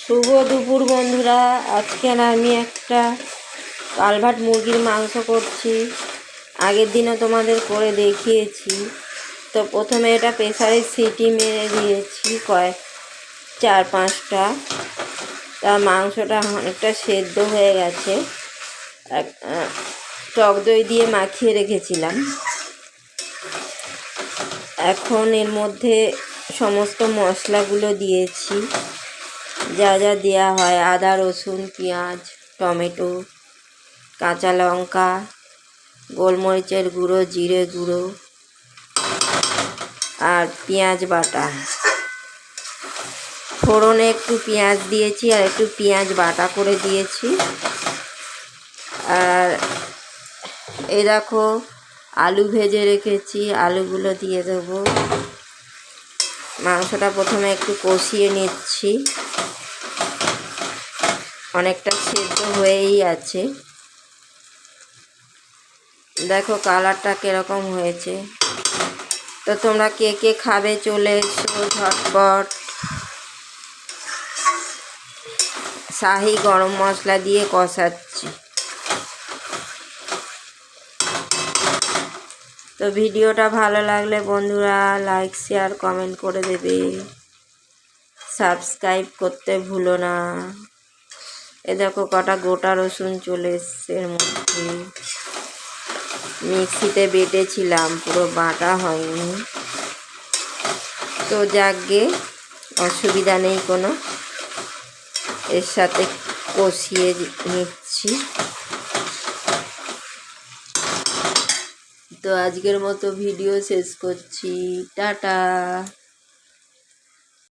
শুভ দুপুর বন্ধুরা। আজকে আমি একটা কালভার্ট মুরগির মাংস করছি। আগের দিনও তোমাদের করে দেখিয়েছি। তো প্রথমে এটা প্রেসারে সিটি মেরে দিয়েছি কয়েক 4-5টা। তার মাংসটা অনেকটা সেদ্ধ হয়ে গেছে। টক দই দিয়ে মাখিয়ে রেখেছিলাম। এখন এর মধ্যে সমস্ত মশলাগুলো দিয়েছি, যা যা দেওয়া হয়: আদা, রসুন, পেঁয়াজ, টমেটো, কাঁচা লঙ্কা, গোলমরিচের গুঁড়ো, জিরে গুঁড়ো আর পেঁয়াজ বাটা। ফোড়নে একটু পেঁয়াজ দিয়েছি আর একটু পেঁয়াজ বাটা করে দিয়েছি। আর এই দেখো, আলু ভেজে রেখেছি, আলুগুলো দিয়ে দেবো। মাংসটা প্রথমে একটু কষিয়ে নিচ্ছি, অনেকটা সেদ্ধ হয়েই আছে। দেখো কালারটা কিরকম হয়েছে। তো তোমরা কে কে খাবে চলে এসো ঝটপট। শাহি গরম মশলা দিয়ে কষাচ্ছি। তো ভিডিওটা ভালো লাগলে বন্ধুরা লাইক, শেয়ার, কমেন্ট করে দেবে। সাবস্ক্রাইব করতে ভুলো না। এ দেখো কটা গোটা রসুন চলে এসছে এর মধ্যে। মিক্সিতে বেটেছিলাম, পুরো বাটা হয়নি। তো যাকগে, অসুবিধা নেই কোনো। এর সাথে কষিয়ে নিচ্ছি। তো আজকের মতো ভিডিও শেষ করছি। টাটা।